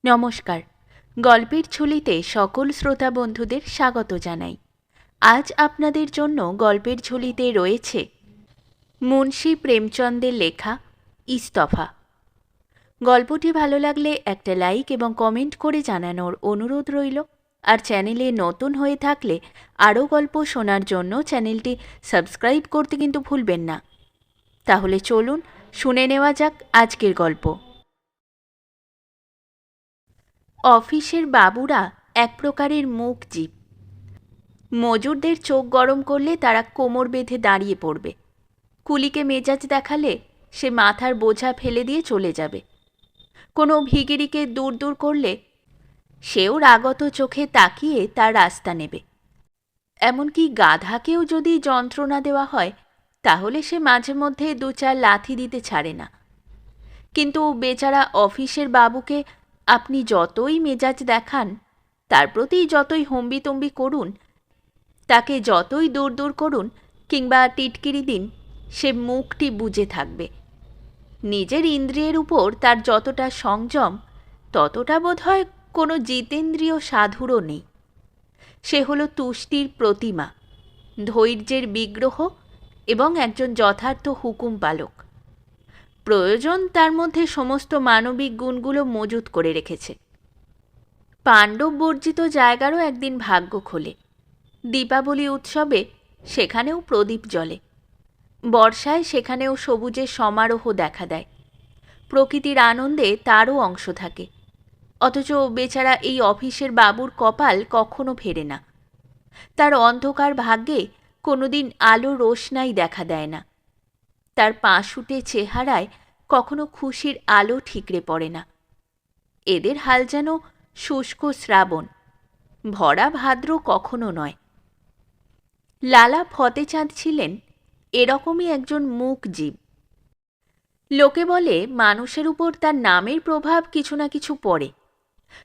নমস্কার। গল্পের ঝুলিতে সকল শ্রোতা বন্ধুদের স্বাগত জানাই। আজ আপনাদের জন্য গল্পের ঝুলিতে রয়েছে মুন্সী প্রেমচন্দের লেখা ইস্তফা। গল্পটি ভালো লাগলে একটা লাইক এবং কমেন্ট করে জানানোর অনুরোধ রইল। আর চ্যানেলে নতুন হয়ে থাকলে আরও গল্প শোনার জন্য চ্যানেলটি সাবস্ক্রাইব করতে কিন্তু ভুলবেন না। তাহলে চলুন শুনে নেওয়া যাক আজকের গল্প। অফিসের বাবুরা এক প্রকারের মুখ জীব। মজুরদের চোখ গরম করলে তারা কোমর বেঁধে দাঁড়িয়ে পড়বে। কুলিকে মেজাজ দেখালে সে মাথার বোঝা ফেলে দিয়ে চলে যাবে। কোনো ভিখিরিকে দূর দূর করলে সেও রাগত চোখে তাকিয়ে তার রাস্তা নেবে। এমনকি গাধাকেও যদি যন্ত্রণা দেওয়া হয় তাহলে সে মাঝে মধ্যে দু চার লাথি দিতে ছাড়ে না। কিন্তু বেচারা অফিসের বাবুকে আপনি যতই মেজাজ দেখান, তার প্রতি যতই হম্বিতম্বি করুন, তাকে যতই দূর দূর করুন কিংবা টিটকিরি দিন, সে মুখটি বুজে থাকবে। নিজের ইন্দ্রিয়ের উপর তার যতটা সংযম ততটা বোধহয় কোনো জিতেন্দ্রীয় সাধুরও নেই। সে হলো তুষ্টির প্রতিমা, ধৈর্যের বিগ্রহ এবং একজন যথার্থ হুকুম পালক। প্রয়োজন তার মধ্যে সমস্ত মানবিক গুণগুলো মজুত করে রেখেছে। পাণ্ডব বর্জিত জায়গারও একদিন ভাগ্য খোলে। দীপাবলি উৎসবে সেখানেও প্রদীপ জ্বলে। বর্ষায় সেখানেও সবুজের সমারোহ দেখা দেয়। প্রকৃতির আনন্দে তারও অংশ থাকে। অথচ বেচারা এই অফিসের বাবুর কপাল কখনো ফেরে না। তার অন্ধকার ভাগ্যে কোনোদিন আলো রোশনাই দেখা দেয় না। তার পাঁশুটে চেহারায় কখনো খুশির আলো ঠিকরে পড়ে না। এদের হাল যেন শুষ্ক শ্রাবণ, ভরা ভাদ্র কখনো নয়। লালা ফতেচাঁদ ছিলেন এরকমই একজন মূক জীব। লোকে বলে মানুষের উপর তার নামের প্রভাব কিছু না কিছু পড়ে,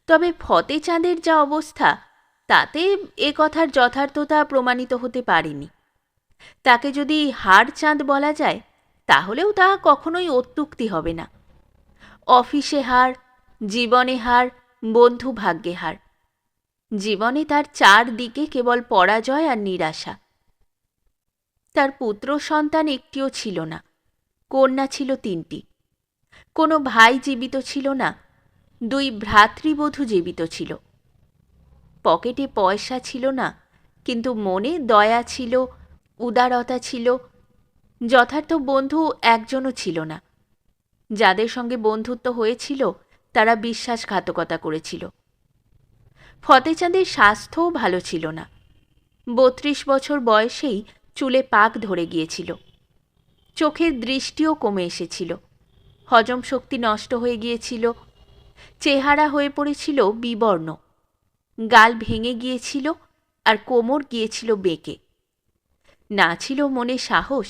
তবে ফতেচাঁদের যা অবস্থা তাতে এ কথার যথার্থতা প্রমাণিত হতে পারেনি। তাকে যদি হাড়চাঁদ বলা যায় তাহলেও তা কখনোই অত্যুক্তি হবে না। অফিসে হার, জীবনে হার, বন্ধু ভাগ্যে হার। জীবনে তার চারদিকে কেবল পরাজয় আর নিরাশা। তার পুত্র সন্তান একটিও ছিল না, কন্যা ছিল 3টি। কোনো ভাই জীবিত ছিল না, 2 ভ্রাতৃবধূ জীবিত ছিল। পকেটে পয়সা ছিল না, কিন্তু মনে দয়া ছিল, উদারতা ছিল। যথার্থ বন্ধু একজনও ছিল না। যাদের সঙ্গে বন্ধুত্ব হয়েছিল তারা বিশ্বাসঘাতকতা করেছিল। ফতেচাঁদের স্বাস্থ্যও ভালো ছিল না। 32 বছর বয়সেই চুলে পাক ধরে গিয়েছিল। চোখের দৃষ্টিও কমে এসেছিল। হজম শক্তি নষ্ট হয়ে গিয়েছিল। চেহারা হয়ে পড়েছিল বিবর্ণ। গাল ভেঙে গিয়েছিল আর কোমর গিয়েছিল বেঁকে। না ছিল মনে সাহস,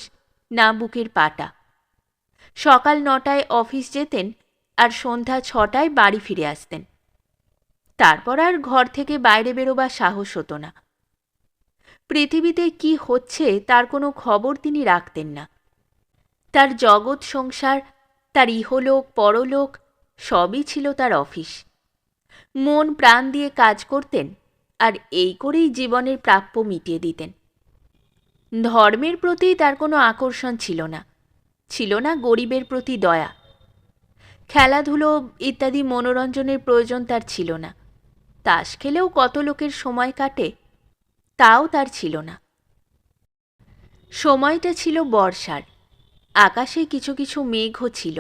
না বুকের পাটা। সকাল 9টায় অফিস যেতেন আর সন্ধ্যা 6টায় বাড়ি ফিরে আসতেন। তারপর আর ঘর থেকে বাইরে বেরোবার সাহস হতো না। পৃথিবীতে কি হচ্ছে তার কোনো খবর তিনি রাখতেন না। তার জগৎ সংসার, তার ইহলোক পরলোক সবই ছিল তার অফিস। মন প্রাণ দিয়ে কাজ করতেন আর এই করেই জীবনের প্রাপ্য মিটিয়ে দিতেন। ধর্মের প্রতি তার কোনো আকর্ষণ ছিল না, ছিল না গরিবের প্রতি দয়া। খেলাধুলো ইত্যাদি মনোরঞ্জনের প্রয়োজন তার ছিল না। তাস খেলেও কত লোকের সময় কাটে, তাও তার ছিল না। সময়টা ছিল বর্ষার, আকাশে কিছু কিছু মেঘও ছিল।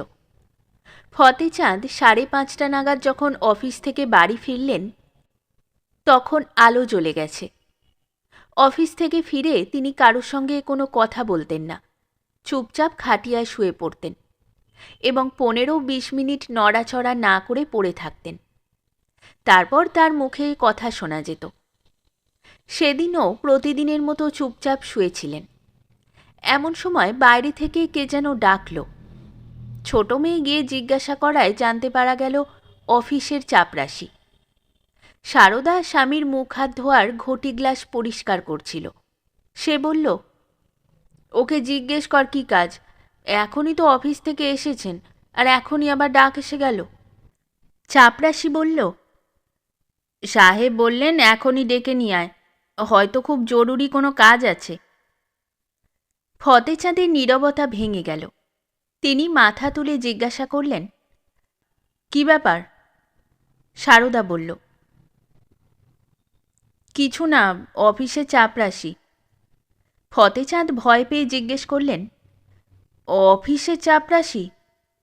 ফতেচাঁদ 5:30 নাগাদ যখন অফিস থেকে বাড়ি ফিরলেন তখন আলো জ্বলে গেছে। অফিস থেকে ফিরে তিনি কারোর সঙ্গে কোনো কথা বলতেন না, চুপচাপ খাটিয়ায় শুয়ে পড়তেন এবং 15-20 মিনিট নড়াচড়া না করে পড়ে থাকতেন। তারপর তার মুখে কথা শোনা যেত। সেদিনও প্রতিদিনের মতো চুপচাপ শুয়েছিলেন। এমন সময় বাইরে থেকে কে যেন ডাকল। ছোট মেয়ে গিয়ে জিজ্ঞাসা করায় জানতে পারা গেল অফিসের চাপরাশি। সারদা স্বামীর মুখ হাত ধোয়ার ঘটি গ্লাস পরিষ্কার করছিল। সে বলল, ওকে জিজ্ঞেস কর কি কাজ, এখনই তো অফিস থেকে এসেছেন আর এখনই আবার ডাক এসে গেল। চাপরাশি বলল, সাহেব বললেন এখনই ডেকে নিয়ে আয়, হয়তো খুব জরুরি কোনো কাজ আছে। ফতেচাঁদের নীরবতা ভেঙে গেল। তিনি মাথা তুলে জিজ্ঞাসা করলেন, কি ব্যাপার? সারদা বলল, কিছু না, অফিসে চাপরাশি। ফতেচাঁদ ভয় পেয়ে জিজ্ঞেস করলেন, অফিসে চাপরাশি?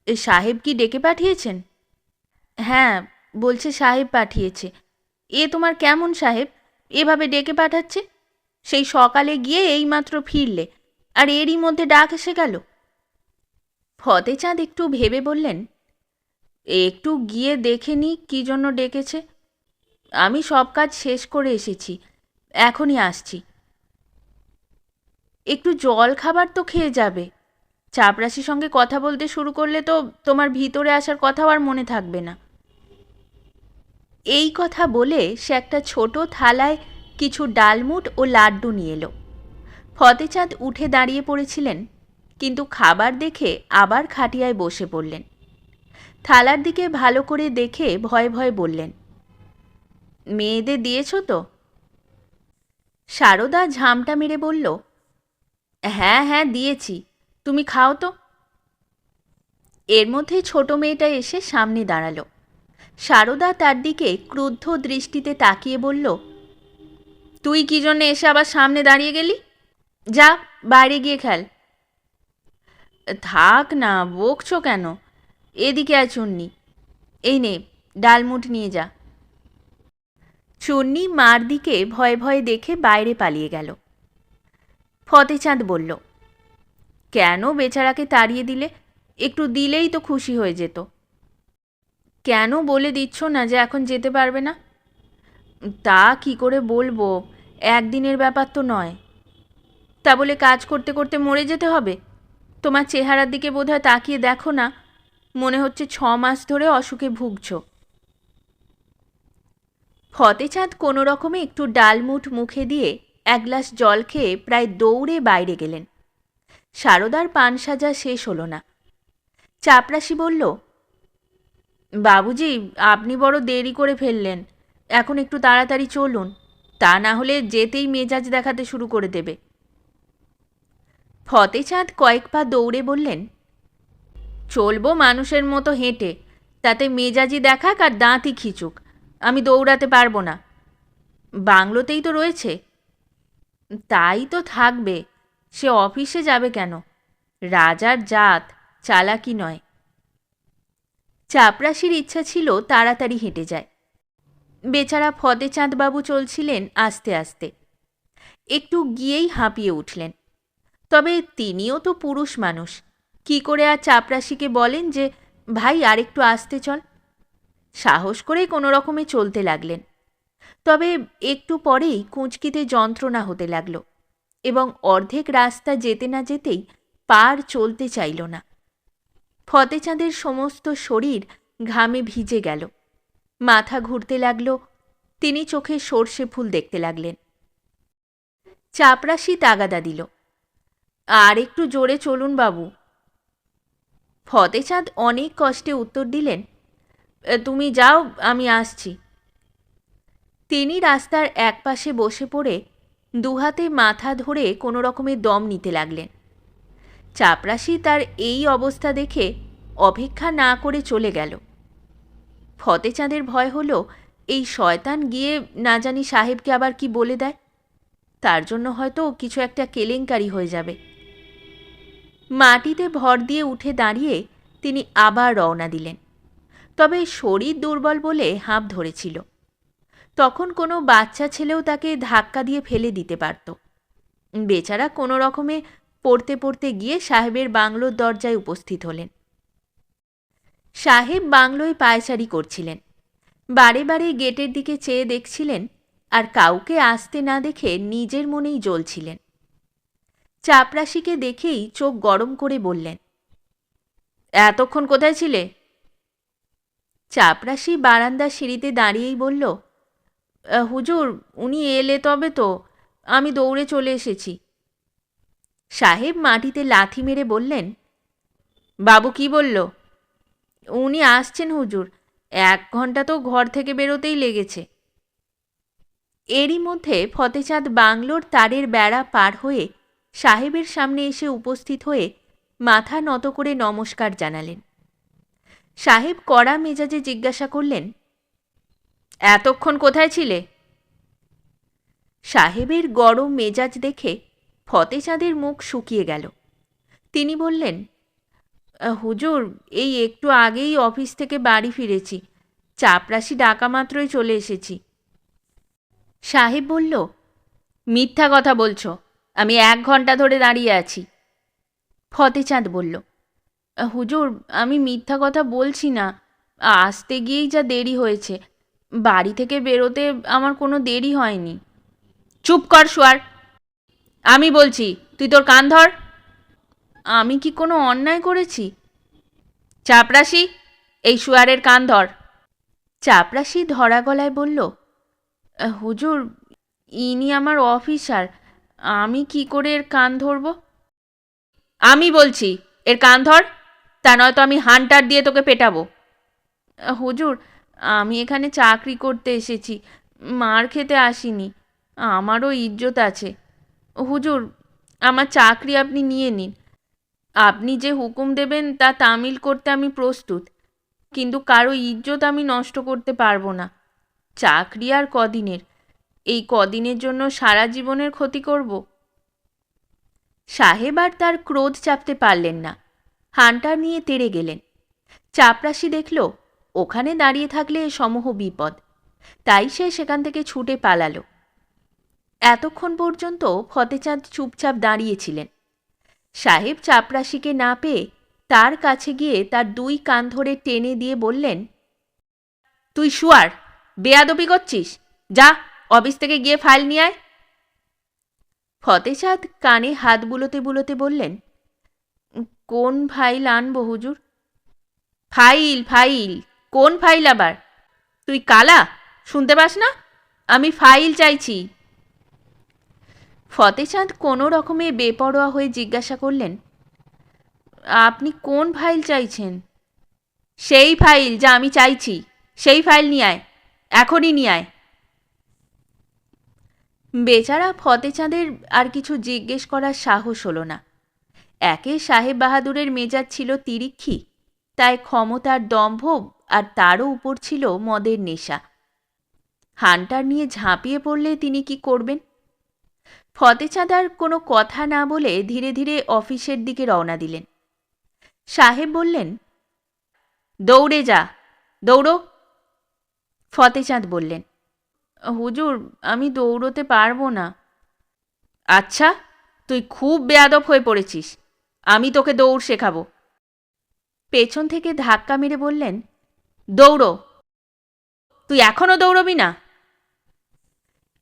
সাহেব কি ডেকে পাঠিয়েছেন? হ্যাঁ, বলছে সাহেব পাঠিয়েছে। এ তোমার কেমন সাহেব, এভাবে ডেকে পাঠাচ্ছে? সেই সকালে গিয়ে এইমাত্র ফিরলে, আর এরই মধ্যে ডাক এসে গেল। ফতেচাঁদ একটু ভেবে বললেন, একটু গিয়ে দেখে নি কী জন্য ডেকেছে। আমি সব কাজ শেষ করে এসেছি, এখনই আসছি। একটু জল খাবার তো খেয়ে যাবে। চাপরাশির সঙ্গে কথা বলতে শুরু করলে তো তোমার ভিতরে আসার কথাও আর মনে থাকবে না। এই কথা বলে সে একটা ছোট থালায় কিছু ডালমুট ও লাড্ডু নিয়ে এলো। ফতেচাঁদ উঠে দাঁড়িয়ে পড়েছিলেন, কিন্তু খাবার দেখে আবার খাটিয়ায় বসে পড়লেন। থালার দিকে ভালো করে দেখে ভয়ে ভয়ে বললেন, মেয়েদের দিয়েছ তো? সারদা ঝামটা মেরে বলল, হ্যাঁ হ্যাঁ দিয়েছি, তুমি খাও তো। এর মধ্যে ছোট মেয়েটা এসে সামনে দাঁড়ালো। সারদা তার দিকে ক্রুদ্ধ দৃষ্টিতে তাকিয়ে বলল, তুই কি জন্যে এসে আবার সামনে দাঁড়িয়ে গেলি? যা, বাইরে গিয়ে খেল। থাক না, বকছো কেন? এদিকে আয় চুন্নি, এই নে ডালমুট নিয়ে যা। চুন্নি মার দিকে ভয়ে ভয়ে দেখে বাইরে পালিয়ে গেল। ফতেচাঁদ বলল, কেন বেচারাকে তাড়িয়ে দিলে? একটু দিলেই তো খুশি হয়ে যেত। কেন বলে দিচ্ছ না যে এখন যেতে পারবে না? তা কি করে বলবো, একদিনের ব্যাপার তো নয়। তা বলে কাজ করতে করতে মরে যেতে হবে? তোমার চেহারার দিকে বোধহয় তাকিয়ে দেখো না, মনে হচ্ছে 6 মাস ধরে অসুখে ভুগছ। ফতেচাঁদ কোনো রকমে একটু ডালমুট মুখে দিয়ে এক গ্লাস জল খেয়ে প্রায় দৌড়ে বাইরে গেলেন। সারদার পান সাজা শেষ হলো না। চাপরাশি বলল, বাবুজি, আপনি বড় দেরি করে ফেললেন, এখন একটু তাড়াতাড়ি চলুন, তা না হলে যেতেই মেজাজ দেখাতে শুরু করে দেবে। ফতেচাঁদ কয়েক পা দৌড়ে বললেন, চলবো মানুষের মতো হেঁটে, তাতে মেজাজি দেখাক আর দাঁতই খিচুক, আমি দৌড়াতে পারবো না। বাংলোতেই তো রয়েছে। তাই তো থাকবে, সে অফিসে যাবে কেন? রাজার জাত, চালাকি নয়। চাপরাশির ইচ্ছা ছিল তাড়াতাড়ি হেঁটে যায়। বেচারা ফতেচাঁদবাবু চলছিলেন আস্তে আস্তে, একটু গিয়েই হাঁপিয়ে উঠলেন। তবে তিনিও তো পুরুষ মানুষ, কি করে আর চাপরাশিকে বলেন যে ভাই আর একটু আসতে চল। সাহস করে কোনো রকমে চলতে লাগলেন। তবে একটু পরেই কুঁচকিতে যন্ত্রণা হতে লাগল এবং অর্ধেক রাস্তা যেতে না যেতেই পার চলতে চাইল না। ফতেচাঁদের সমস্ত শরীর ঘামে ভিজে গেল, মাথা ঘুরতে লাগল, তিনি চোখে সর্ষে ফুল দেখতে লাগলেন। চাপরাশি তাগাদা দিল, আর একটু জোরে চলুন বাবু। ফতেচাঁদ অনেক কষ্টে উত্তর দিলেন, তুমি যাও, আমি আসছি। তিনি রাস্তার একপাশে বসে পড়ে দুহাতে মাথা ধরে কোনো রকমে দম নিতে লাগলেন। চাপরাশি তার এই অবস্থা দেখে অপেক্ষা না করে চলে গেল। ফতেচাঁদের ভয় হলো এই শয়তান গিয়ে না জানি সাহেবকে আবার কি বলে দেয়, তার জন্য হয়তো কিছু একটা কেলেঙ্কারি হয়ে যাবে। মাটিতে ভর দিয়ে উঠে দাঁড়িয়ে তিনি আবার রওনা দিলেন। তবে শরীর দুর্বল বলে হাঁপ ধরেছিল। তখন কোনো বাচ্চা ছেলেও তাকে ধাক্কা দিয়ে ফেলে দিতে পারত। বেচারা কোনো রকমে পড়তে পড়তে গিয়ে সাহেবের বাংলোর দরজায় উপস্থিত হলেন। সাহেব বাংলোয় পায়চারি করছিলেন, বারে বারে গেটের দিকে চেয়ে দেখছিলেন, আর কাউকে আসতে না দেখে নিজের মনেই জ্বলছিলেন। চাপরাশিকে দেখেই চোখ গরম করে বললেন, এতক্ষণ কোথায় ছিলে? চাপরাশি বারান্দার সিঁড়িতে দাঁড়িয়েই বলল, হুজুর, উনি এলে তবে তো, আমি দৌড়ে চলে এসেছি। সাহেব মাটিতে লাথি মেরে বললেন, বাবু কি বলল? উনি আসছেন হুজুর, 1 ঘন্টা তো ঘর থেকে বেরোতেই লেগেছে। এরই মধ্যে ফতেচাঁদ বাংলোর তারের বেড়া পার হয়ে সাহেবের সামনে এসে উপস্থিত হয়ে মাথা নত করে নমস্কার জানালেন। সাহেব কড়া মেজাজে জিজ্ঞাসা করলেন, এতক্ষণ কোথায় ছিলে? সাহেবের গরম মেজাজ দেখে ফতেচাঁদের মুখ শুকিয়ে গেল। তিনি বললেন, হুজুর, এই একটু আগেই অফিস থেকে বাড়ি ফিরেছি, চাপরাশি ডাকা মাত্রই চলে এসেছি। সাহেব বলল, মিথ্যা কথা বলছো, আমি 1 ঘন্টা ধরে দাঁড়িয়ে আছি। ফতেচাঁদ বলল, হুজুর, আমি মিথ্যা কথা বলছি না, আসতে গিয়েই যা দেরি হয়েছে, বাড়ি থেকে বেরোতে আমার কোনো দেরি হয়নি। চুপ কর শুয়ার, আমি বলছি, তুই তোর কান ধর। আমি কি কোনো অন্যায় করেছি? চাপরাশি, এই শুয়ারের কান ধর। চাপরাশি ধরা গলায় বলল, হুজুর, ইনি আমার অফিসার, আমি কি করে এর কান ধরব? আমি বলছি, এর কান ধর, তা নয়তো আমি হান্টার দিয়ে তোকে পেটাবো। হুজুর, আমি এখানে চাকরি করতে এসেছি, মার খেতে আসিনি, আমারও ইজ্জত আছে। হুজুর, আমার চাকরি আপনি নিয়ে নিন, আপনি যে হুকুম দেবেন তা তামিল করতে আমি প্রস্তুত, কিন্তু কারো ইজ্জত আমি নষ্ট করতে পারবো না। চাকরি আর কদিনের, এই কদিনের জন্য সারা জীবনের ক্ষতি করব? সাহেব আর তার ক্রোধ চাপতে পারলেন না, হান্টার নিয়ে তেড়ে গেলেন। চাপরাশি দেখল ওখানে দাঁড়িয়ে থাকলে সমূহ বিপদ, তাই সে সেখান থেকে ছুটে পালালো। এতক্ষণ পর্যন্ত ফতেচাঁদ চুপচাপ দাঁড়িয়েছিলেন। সাহেব চাপরাশিকে না পেয়ে তার কাছে গিয়ে তার 2 কান ধরে টেনে দিয়ে বললেন, তুই শুয়ার, বেয়াদবি করছিস, যা অফিস থেকে গিয়ে ফাইল নিয়ে আয়। ফতেচাঁদ কানে হাত বুলোতে বুলোতে বললেন, কোন ফাইল আনবো হুজুর? ফাইল ফাইল, কোন ফাইল আবার? তুই কালা, শুনতে পাস না? আমি ফাইল চাইছি। ফতেচাঁদ কোনো রকমে বেপরোয়া হয়ে জিজ্ঞাসা করলেন, আপনি কোন ফাইল চাইছেন? সেই ফাইল যা আমি চাইছি, সেই ফাইল নিয়ে আয়, এখনই নিয়ে আয়। বেচারা ফতেচাঁদের আর কিছু জিজ্ঞেস করার সাহস হলো না। একে সাহেব বাহাদুরের মেজাজ ছিল তিরিক্ষি, তাই ক্ষমতার দম্ভ, আর তারও উপর ছিল মদের নেশা। হান্টার নিয়ে ঝাঁপিয়ে পড়লে তিনি কি করবেন? ফতেচাঁদ আর কোনো কথা না বলে ধীরে ধীরে অফিসের দিকে রওনা দিলেন। সাহেব বললেন, দৌড়ে যা, দৌড়ো। ফতেচাঁদ বললেন, হুজুর, আমি দৌড়তে পারবো না। আচ্ছা, তুই খুব বেয়াদব হয়ে পড়েছিস, আমি তোকে দৌড় শেখাবো। পেছন থেকে ধাক্কা মেরে বললেন, দৌড়ো। তুই এখনও দৌড়বি না?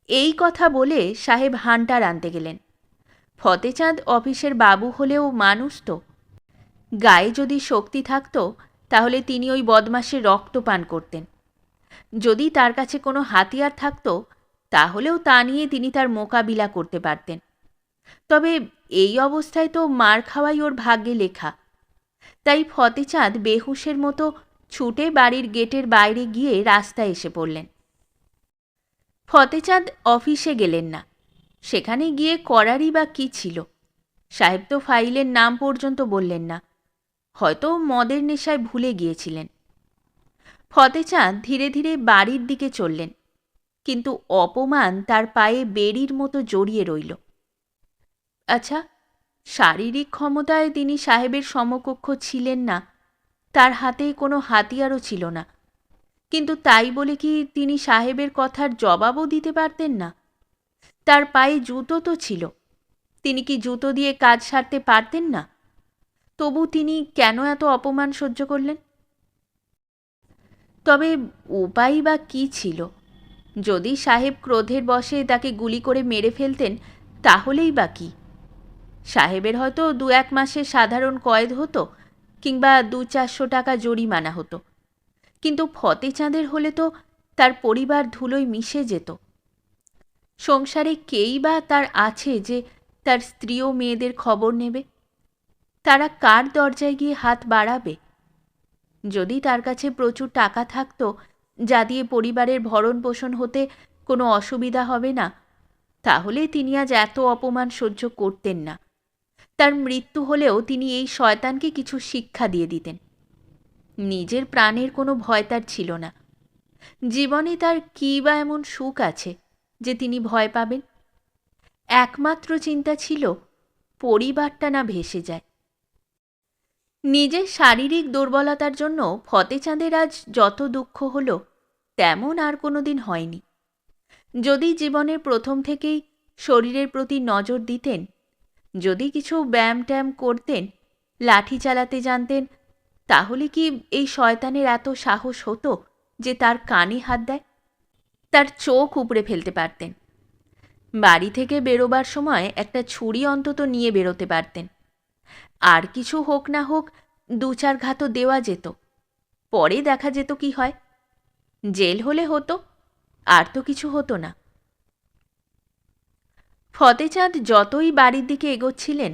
এই কথা বলে সাহেব হান্টার আনতে গেলেন। ফতেচাঁদ অফিসের বাবু হলেও মানুষ তো, গায়ে যদি শক্তি থাকত তাহলে তিনি ওই বদমাসের রক্ত পান করতেন। যদি তার কাছে কোনো হাতিয়ার থাকত তাহলেও তা নিয়ে তিনি তার মোকাবিলা করতে পারতেন। তবে এই অবস্থায় তো মার খাওয়াই ওর ভাগ্যে লেখা। তাই ফতেচাঁদ বেহুশের মতো ছুটে বাড়ির গেটের বাইরে গিয়ে রাস্তায় এসে পড়লেন। ফতেচাঁদ অফিসে গেলেন না, সেখানে গিয়ে করারই বা কী ছিল? সাহেব তো ফাইলের নাম পর্যন্ত বললেন না, হয়তো মদের নেশায় ভুলে গিয়েছিলেন। ফতেচাঁদ ধীরে ধীরে বাড়ির দিকে চললেন, কিন্তু অপমান তার পায়ে বেড়ির মতো জড়িয়ে রইল। আচ্ছা, শারীরিক ক্ষমতায় তিনি সাহেবের সমকক্ষ ছিলেন না, তার হাতে কোনো হাতিয়ারও ছিল না, কিন্তু তাই বলে কি তিনি সাহেবের কথার জবাবও দিতে পারতেন না? তার পায়ে জুতো তো ছিল, তিনি কি জুতো দিয়ে কাজ সারতে পারতেন না? তবু তিনি কেন এত অপমান সহ্য করলেন? তবে উপায় বা কী ছিল? যদি সাহেব ক্রোধের বশে তাকে গুলি করে মেরে ফেলতেন তাহলেই বা কী? সাহেবের হয়তো 2-1 মাসের সাধারণ কয়েদ হতো, কিংবা 200-400 টাকা জরিমানা হতো, কিন্তু ফতেচাঁদের হলে তো তার পরিবার ধুলোয় মিশে যেত। সংসারে কেই বা তার আছে যে তার স্ত্রী ও মেয়েদের খবর নেবে? তারা কার দরজায় গিয়ে হাত বাড়াবে? যদি তার কাছে প্রচুর টাকা থাকতো, যা দিয়ে পরিবারের ভরণ পোষণ হতে কোনো অসুবিধা হবে না, তাহলে তিনি আজ এত অপমান সহ্য করতেন না। তার মৃত্যু হলেও তিনি এই শয়তানকে কিছু শিক্ষা দিয়ে দিতেন। নিজের প্রাণের কোনো ভয় তার ছিল না। জীবনে তার কী বা এমন সুখ আছে যে তিনি ভয় পাবেন? একমাত্র চিন্তা ছিল পরিবারটা না ভেসে যায়। নিজের শারীরিক দুর্বলতার জন্য ফতেচাঁদের আজ যত দুঃখ হলো, তেমন আর কোনো দিন হয়নি। যদি জীবনের প্রথম থেকেই শরীরের প্রতি নজর দিতেন, যদি কিছু ব্যায়াম ট্যায়াম করতেন, লাঠি চালাতে জানতেন, তাহলে কি এই শয়তানের এত সাহস হতো যে তার কানে হাত দেয়? তার চোখ উপড়ে ফেলতে পারতেন। বাড়ি থেকে বেরোবার সময় একটা ছুরি অন্তত নিয়ে বেরোতে পারতেন। আর কিছু হোক না হোক 2-4 ঘাতও দেওয়া যেত। পরে দেখা যেত কি হয়। জেল হলে হতো, আর তো কিছু হতো না। ফতেচাঁদ যতই বাড়ির দিকে এগোচ্ছিলেন,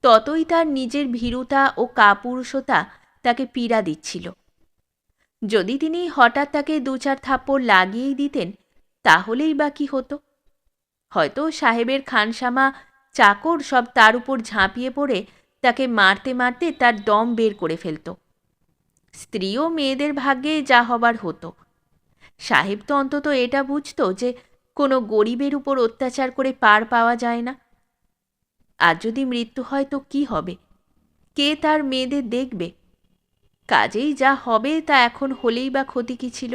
ততই তার নিজের ভীরুতা ও কাপুরুষতা তাকে পীড়া দিচ্ছিল। যদি তিনি হঠাৎ তাকে 2-4 থাপ্পড় লাগিয়েই দিতেন, তাহলেই বা কী হতো? হয়তো সাহেবের খানসামা চাকর সব তার উপর ঝাঁপিয়ে পড়ে তাকে মারতে মারতে তার দম বের করে ফেলত। স্ত্রী ও মেয়েদের ভাগ্যে যা হবার হতো। সাহেব তো অন্তত এটা বুঝত যে কোনো গরিবের উপর অত্যাচার করে পার পাওয়া যায় না। আর যদি মৃত্যু হয় তো কী হবে? কে তার মেয়েদের দেখবে? কাজেই যা হবে তা এখন হলেই বা ক্ষতি কী ছিল?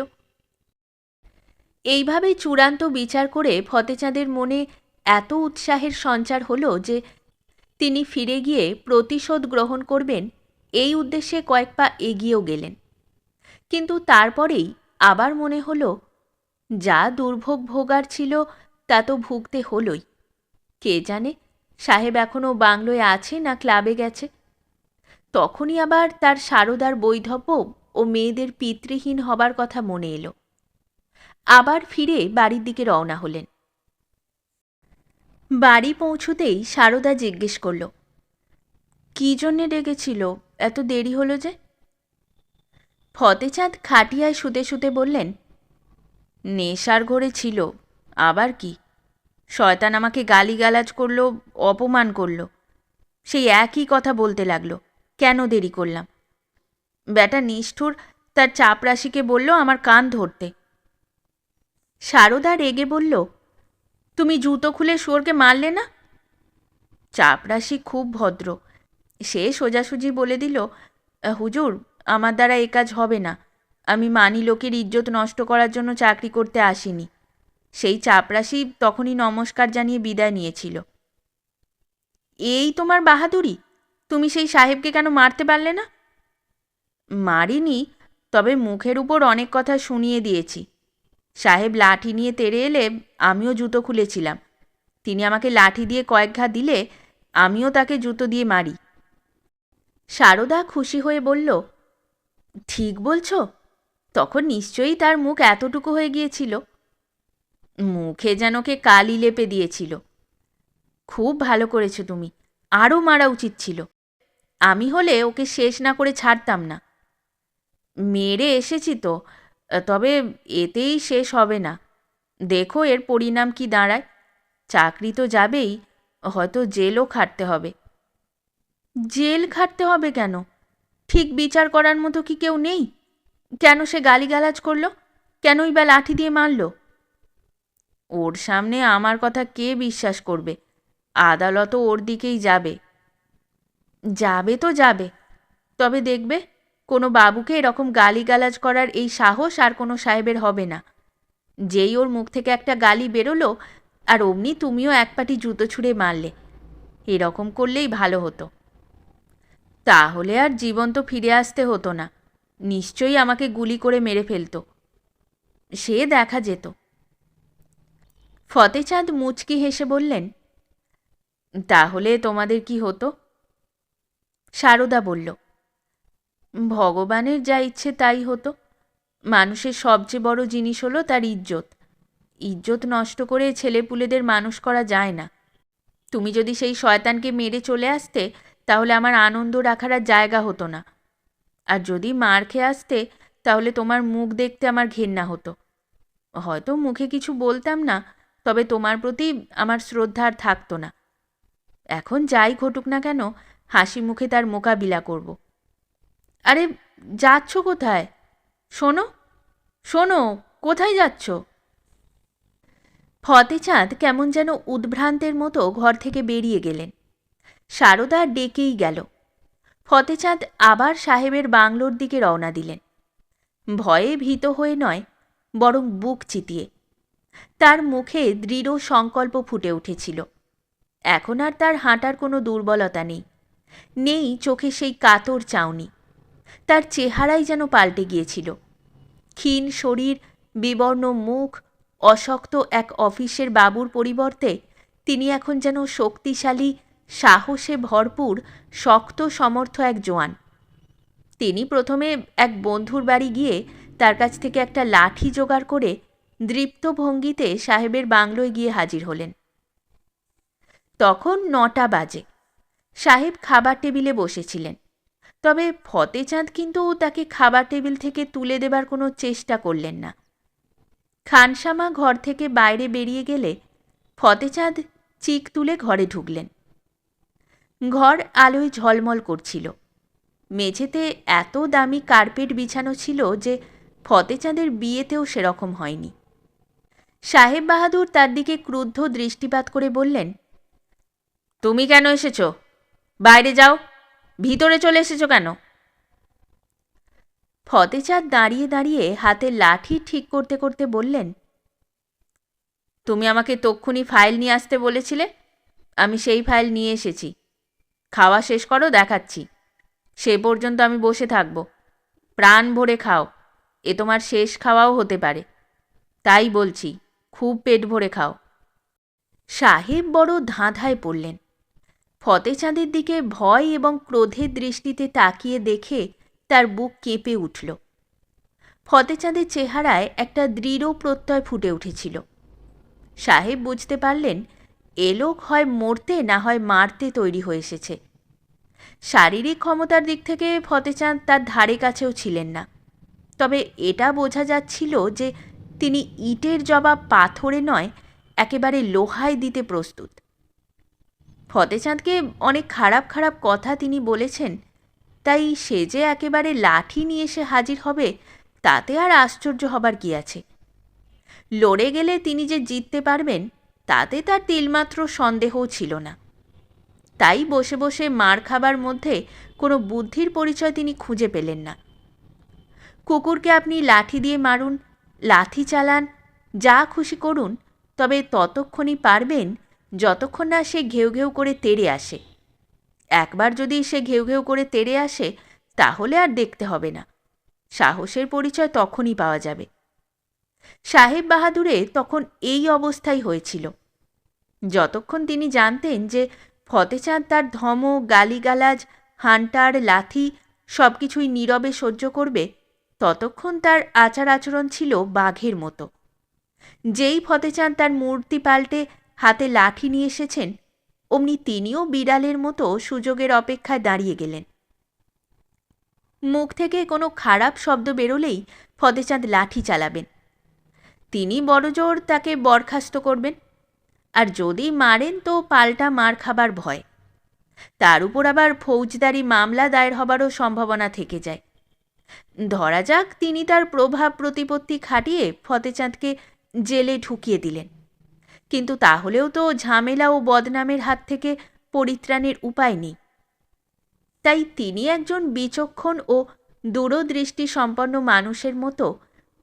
এইভাবে চূড়ান্ত বিচার করে ফতেচাঁদের মনে এত উৎসাহের সঞ্চার হলো যে তিনি ফিরে গিয়ে প্রতিশোধ গ্রহণ করবেন এই উদ্দেশ্যে কয়েক পা এগিয়েও গেলেন। কিন্তু তারপরেই আবার মনে হলো, যা দুর্ভোগ ভোগার ছিল তা তো ভুগতে হলোই। কে জানে সাহেব এখনও বাংলোয় আছে না ক্লাবে গেছে। তখনই আবার তার সারদার বৈধব্য ও মেয়েদের পিতৃহীন হবার কথা মনে এলো। আবার ফিরে বাড়ির দিকে রওনা হলেন। বাড়ি পৌঁছতেই সারদা জিজ্ঞেস করল, কী জন্যে ডেকেছিল? এত দেরি হলো যে? ফতেচাঁদ খাটিয়ায় শুতে শুতে বললেন, নেশার ঘোরে ছিল, আবার কি। শয়তান আমাকে গালিগালাজ করল, অপমান করল। সেই একই কথা বলতে লাগলো, কেন দেরি করলাম। ব্যাটা নিষ্ঠুর তার চাপরাশিকে বলল আমার কান ধরতে। সারদা রেগে বলল, তুমি জুতো খুলে শুয়োরকে মারলে না? চাপরাশি খুব ভদ্র, সে সোজাসুজি বলে দিল, হুজুর, আমার দ্বারা এ কাজ হবে না। আমি মানি লোকের ইজ্জত নষ্ট করার জন্য চাকরি করতে আসিনি। সেই চাপরাশি তখনই নমস্কার জানিয়ে বিদায় নিয়েছিল। এই তোমার বাহাদুরি? তুমি সেই সাহেবকে কেন মারতে পারলে না? মারিনি, তবে মুখের উপর অনেক কথা শুনিয়ে দিয়েছি। সাহেব লাঠি নিয়ে তেড়ে এলে আমিও জুতো খুলেছিলাম। তিনি আমাকে লাঠি দিয়ে কয়েক ঘা দিলে আমিও তাকে জুতো দিয়ে মারি। সারদা খুশি হয়ে বলল, ঠিক বলছো? তখন নিশ্চয়ই তার মুখ এতটুকু হয়ে গিয়েছিল। মুখে যেন কে কালি লেপে দিয়েছিল। খুব ভালো করেছো তুমি, আরও মারা উচিত ছিল। আমি হলে ওকে শেষ না করে ছাড়তাম না। মেরে এসেছি তো, তবে এতেই শেষ হবে না। দেখো এর পরিণাম কি দাঁড়ায়। চাকরি তো যাবেই, হয়তো জেলও খাটতে হবে। জেল খাটতে হবে কেন? ঠিক বিচার করার মতো কি কেউ নেই? কেন সে গালিগালাজ করল? কেনই বা লাঠি দিয়ে মারল? ওর সামনে আমার কথা কে বিশ্বাস করবে? আদালতও ওর দিকেই যাবে। যাবে তো যাবে, তবে দেখবে কোনো বাবুকে এরকম গালিগালাজ করার এই সাহস আর কোনো সাহেবের হবে না। যেই ওর মুখ থেকে একটা গালি বেরোলো, আর অমনি তুমিও এক পাটি জুতো ছুঁড়ে মারলে। এরকম করলেই ভালো হতো। তাহলে আর জীবন্ত ফিরে আসতে হতো না। নিশ্চয়ই আমাকে গুলি করে মেরে ফেলতো। সে দেখা যেত। ফতেচাঁদ মুচকি হেসে বললেন, তাহলে তোমাদের কি হতো? সারদা বলল, ভগবানের যা ইচ্ছে তাই হতো। মানুষের সবচেয়ে বড় জিনিস হলো তার ইজ্জত। ইজ্জত নষ্ট করে ছেলেপুলেদের মানুষ করা যায় না। তুমি যদি সেই শয়তানকে মেরে চলে আসতে, তাহলে আমার আনন্দ রাখার আর জায়গা হতো না। আর যদি মার খেয়ে আসতে তাহলে তোমার মুখ দেখতে আমার ঘেন্না হতো। হয়তো মুখে কিছু বলতাম না, তবে তোমার প্রতি আমার শ্রদ্ধা আর থাকতো না। এখন যাই ঘটুক না কেন হাসি মুখে তার মোকাবিলা করব। আরে যাচ্ছ কোথায়? শোনো শোনো, কোথায় যাচ্ছ? ফতেচাঁদ কেমন যেন উদ্ভ্রান্তের মতো ঘর থেকে বেরিয়ে গেলেন। সারদা ডেকেই গেল। ফতেচাঁদ আবার সাহেবের বাংলোর দিকে রওনা দিলেন, ভয়ে ভীত হয়ে নয়, বরং বুক চিতিয়ে। তার মুখে দৃঢ় সংকল্প ফুটে উঠেছিল। এখন আর তার হাঁটার কোনো দুর্বলতা নেই, নেই চোখে সেই কাতর চাউনি। তার চেহারাই যেন পাল্টে গিয়েছিল। ক্ষীণ শরীর, বিবর্ণ মুখ, অশক্ত এক অফিসের বাবুর পরিবর্তে তিনি এখন যেন শক্তিশালী, সাহসে ভরপুর, শক্ত সমর্থ এক জোয়ান। তিনি প্রথমে এক বন্ধুর বাড়ি গিয়ে তার কাছ থেকে একটা লাঠি জোগাড় করে দৃপ্ত ভঙ্গিতে সাহেবের বাংলোয় গিয়ে হাজির হলেন। তখন 9টা বাজে। সাহেব খাবার টেবিলে বসেছিলেন, তবে ফতেচাঁদ কিন্তু তাকে খাবার টেবিল থেকে তুলে দেবার কোনো চেষ্টা করলেন না। খানসামা ঘর থেকে বাইরে বেরিয়ে গেলে ফতেচাঁদ চিক তুলে ঘরে ঢুকলেন। ঘর আলোয় ঝলমল করছিল। মেঝেতে এত দামি কার্পেট বিছানো ছিল যে ফতেচাঁদের বিয়েতেও সেরকম হয়নি। সাহেব বাহাদুর তার দিকে ক্রুদ্ধ দৃষ্টিপাত করে বললেন, তুমি কেন এসেছ? বাইরে যাও, ভিতরে চলে এসেছ কেন? ফতেচাঁদ দাঁড়িয়ে দাঁড়িয়ে হাতে লাঠি ঠিক করতে করতে বললেন, তুমি আমাকে তক্ষুনি ফাইল নিয়ে আসতে বলেছিলে, আমি সেই ফাইল নিয়ে এসেছি। খাওয়া শেষ করো, দেখাচ্ছি। সে পর্যন্ত আমি বসে থাকব। প্রাণ ভরে খাও, এ তোমার শেষ খাওয়াও হতে পারে। তাই বলছি, খুব পেট ভরে খাও। সাহেব বড় ধাঁধায় পড়লেন। ফতেচাঁদের দিকে ভয় এবং ক্রোধের দৃষ্টিতে তাকিয়ে দেখে তার বুক কেঁপে উঠল। ফতেচাঁদের চেহারায় একটা দৃঢ় প্রত্যয় ফুটে উঠেছিল। সাহেব বুঝতে পারলেন এ লোক হয় মরতে না হয় মারতে তৈরি হয়ে এসেছে। শারীরিক ক্ষমতার দিক থেকে ফতেচাঁদ তার ধারে কাছেও ছিলেন না, তবে এটা বোঝা যাচ্ছিল যে তিনি ইটের জবাব পাথরে নয়, একেবারে লোহায় দিতে প্রস্তুত। ফতেচাঁদকে অনেক খারাপ খারাপ কথা তিনি বলেছেন, তাই সে যে একেবারে লাঠি নিয়ে এসে হাজির হবে তাতে আর আশ্চর্য হবার কি আছে। লড়ে গেলে তিনি যে জিততে পারবেন তাতে তার তিলমাত্র সন্দেহও ছিল না। তাই বসে বসে মার খাবার মধ্যে কোনো বুদ্ধির পরিচয় তিনি খুঁজে পেলেন না। কুকুরকে আপনি লাঠি দিয়ে মারুন, লাথি চালান, যা খুশি করুন, তবে ততক্ষণই পারবেন যতক্ষণ না সে ঘেউ ঘেউ করে তেড়ে আসে। একবার যদি সে ঘেউ ঘেউ করে তেড়ে আসে তাহলে আর দেখতে হবে না, সাহসের পরিচয় তখনই পাওয়া যাবে। সাহেব বাহাদুরে তখন এই অবস্থাই হয়েছিল। যতক্ষণ তিনি জানতেন যে ফতেচাঁদ তার ধমক, গালিগালাজ, হান্টার, লাথি সব কিছুই নীরবে সহ্য করবে, ততক্ষণ তার আচার আচরণ ছিল বাঘের মতো। যেই ফতেচাঁদ তার মূর্তি পাল্টে হাতে লাঠি নিয়ে এসেছেন, অমনি তিনিও বিড়ালের মতো সুযোগের অপেক্ষায় দাঁড়িয়ে গেলেন। মুখ থেকে কোনো খারাপ শব্দ বেরোলেই ফতেচাঁদ লাঠি চালাবেন। তিনি বড়জোর তাকে বরখাস্ত করবেন, আর যদি মারেন তো পাল্টা মার খাবার ভয়। তার উপর আবার ফৌজদারি মামলা দায়ের হবারও সম্ভাবনা থেকে যায়। ধরা যাক তিনি তার প্রভাব প্রতিপত্তি খাটিয়ে ফতেচাঁদকে জেলে ঢুকিয়ে দিলেন, কিন্তু তাহলেও তো ঝামেলা ও বদনামের হাত থেকে পরিত্রাণের উপায় নেই। তাই তিনি একজন বিচক্ষণ ও দূরদৃষ্টি সম্পন্ন মানুষের মতো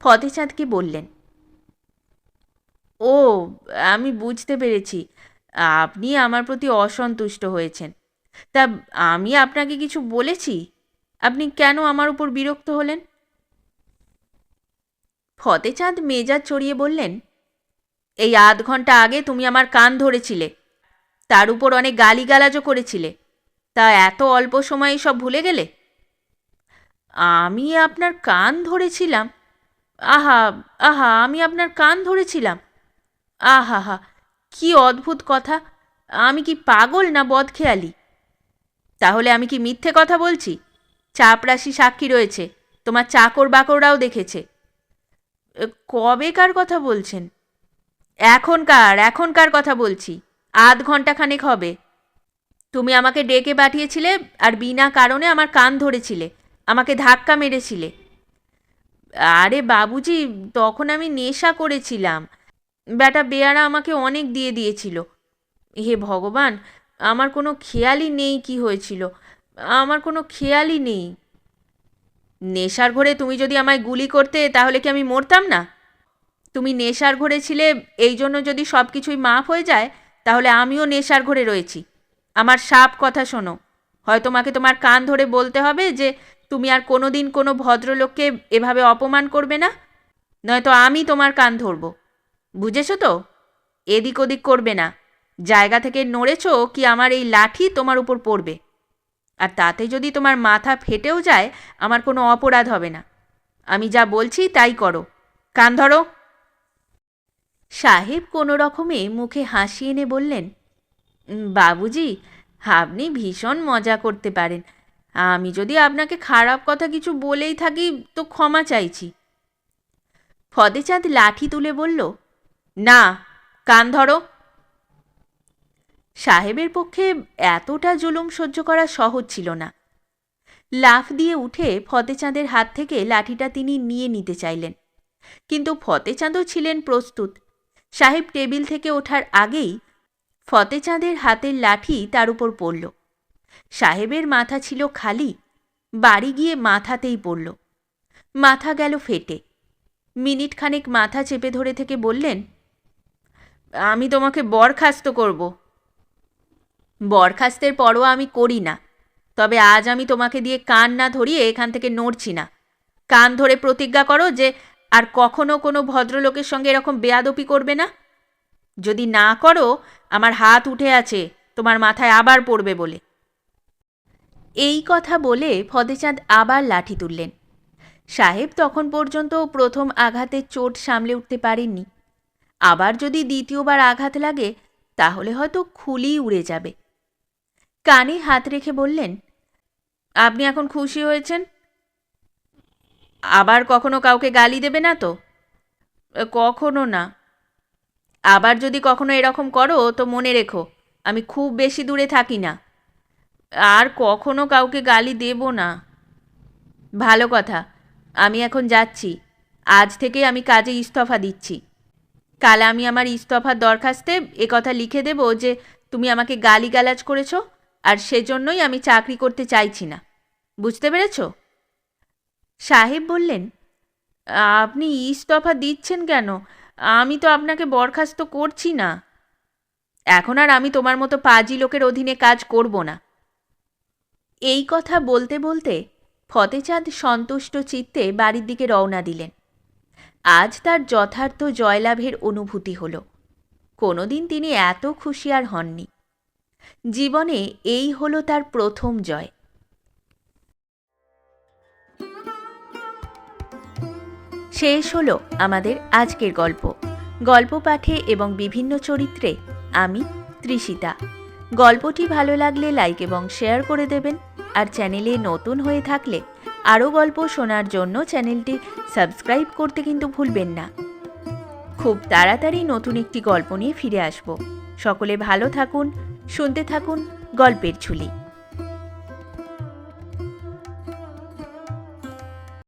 ফতেচাঁদকে বললেন, ও, আমি বুঝতে পেরেছি, আপনি আমার প্রতি অসন্তুষ্ট হয়েছেন। তা আমি আপনাকে কিছু বলেছি? আপনি কেন আমার উপর বিরক্ত হলেন? ফতেচাঁদ মেজাজ চড়িয়ে বললেন, এই আধ ঘন্টা আগে তুমি আমার কান ধরেছিলে, তার উপর অনেক গালিগালাজও করেছিলে, তা এত অল্প সময়ে সব ভুলে গেলে? আমি আপনার কান ধরেছিলাম? আহা আহা, আমি আপনার কান ধরেছিলাম? আহা হা, কি অদ্ভুত কথা! আমি কি পাগল না বদখেয়ালি? তাহলে আমি কি মিথ্যে কথা বলছি? চাপরাশি সাক্ষী রয়েছে, তোমার চাকর বাকররাও দেখেছে। কবেকার কথা বলছেন? এখনকার কথা বলছি, আধ ঘন্টা খানেক হবে। তুমি আমাকে ডেকে পাঠিয়েছিলে আর বিনা কারণে আমার কান ধরেছিলে, আমাকে ধাক্কা মেরেছিলে। আরে বাবুজি, তখন আমি নেশা করেছিলাম। বেটা বেয়ারা আমাকে অনেক দিয়ে দিয়েছিল। হে ভগবান, আমার কোনো খেয়ালই নেই কি হয়েছিল, আমার কোনো খেয়ালই নেই। নেশার ঘোরে তুমি যদি আমায় গুলি করতে তাহলে কি আমি মরতাম না? তুমি নেশার ঘোরে ছিলে, এই জন্য যদি সব কিছুই মাফ হয়ে যায়, তাহলে আমিও নেশার ঘোরে রয়েছি। আমার সাপ কথা শোনো, হয় তোমাকে তোমার কান ধরে বলতে হবে যে তুমি আর কোনো দিন কোনো ভদ্রলোককে এভাবে অপমান করবে না, নয়তো আমি তোমার কান ধরব। বুঝেছো তো? এদিক ওদিক করবে না। জায়গা থেকে নড়েছো কি আমার এই লাঠি তোমার উপর পড়বে। আর তাতে যদি তোমার মাথা ফেটেও যায়, আমার কোনো অপরাধ হবে না। আমি যা বলছি তাই করো। কান ধরো। সাহেব কোনো রকমে মুখে হাসি এনে বললেন, বাবুজি, আপনি ভীষণ মজা করতে পারেন। আমি যদি আপনাকে খারাপ কথা কিছু বলেই থাকি তো ক্ষমা চাইছি। ফতেচাঁদ লাঠি তুলে বলল, না, কান ধরো। সাহেবের পক্ষে এতটা জুলুম সহ্য করা সহজ ছিল না। লাফ দিয়ে উঠে ফতেচাঁদের হাত থেকে লাঠিটা তিনি নিয়ে নিতে চাইলেন, কিন্তু ফতেচাঁদও ছিলেন প্রস্তুত। সাহেব টেবিল থেকে ওঠার আগেই ফতেচাঁদের হাতের লাঠি তার উপর পড়ল। সাহেবের মাথা ছিল খালি, বাড়ি গিয়ে মাথাতেই পড়ল। মাথা গেল ফেটে। মিনিট খানেক মাথা চেপে ধরে থেকে বললেন, আমি তোমাকে বরখাস্ত করব। বরখাস্তের পরোয়া আমি করি না, তবে আজ আমি তোমাকে দিয়ে কান না ধরিয়ে এখান থেকে নড়ছি না। কান ধরে প্রতিজ্ঞা করো যে আর কখনো কোনো ভদ্রলোকের সঙ্গে এরকম বেয়াদপি করবে না। যদি না করো, আমার হাত উঠে আছে তোমার মাথায় আবার পড়বে বলে। এই কথা বলে ফতেচাঁদ আবার লাঠি তুললেন। সাহেব তখন পর্যন্ত প্রথম আঘাতের চোট সামলে উঠতে পারেননি। আবার যদি দ্বিতীয়বার আঘাত লাগে, তাহলে হয়তো খুলিই উড়ে যাবে। কানে হাত রেখে বললেন, আপনি এখন খুশি হয়েছেন? আবার কখনো কাউকে গালি দেবে না তো? কখনো না। আবার যদি কখনো এরকম করো তো মনে রেখো, আমি খুব বেশি দূরে থাকি না। আর কখনো কাউকে গালি দেব না। ভালো কথা, আমি এখন যাচ্ছি। আজ থেকে আমি কাজে ইস্তফা দিচ্ছি। কাল আমি আমার ইস্তফার দরখাস্তে একথা লিখে দেব যে তুমি আমাকে গালিগালাজ করেছ, আর সেজন্যই আমি চাকরি করতে চাইছি না। বুঝতে পেরেছ? সাহেব বললেন, আপনি ইস্তফা দিচ্ছেন কেন? আমি তো আপনাকে বরখাস্ত করছি না। এখন আর আমি তোমার মতো পাজি লোকের অধীনে কাজ করব না। এই কথা বলতে বলতে ফতেচাঁদ সন্তুষ্ট চিত্তে বাড়ির দিকে রওনা দিলেন। আজ তার যথার্থ জয়লাভের অনুভূতি হল। কোনোদিন তিনি এত খুশি আর হননি। জীবনে এই হলো তার প্রথম জয়। শেষ হলো আমাদের আজকের গল্প। গল্প পাঠে এবং বিভিন্ন চরিত্রে আমি তৃষিতা। গল্পটি ভালো লাগলে লাইক এবং শেয়ার করে দেবেন, আর চ্যানেলে নতুন হয়ে থাকলে আরও গল্প শোনার জন্য চ্যানেলটি সাবস্ক্রাইব করতে কিন্তু ভুলবেন না। খুব তাড়াতাড়ি নতুন একটি গল্প নিয়ে ফিরে আসব। সকলে ভালো থাকুন, শুনতে থাকুন গল্পের ঝুলি।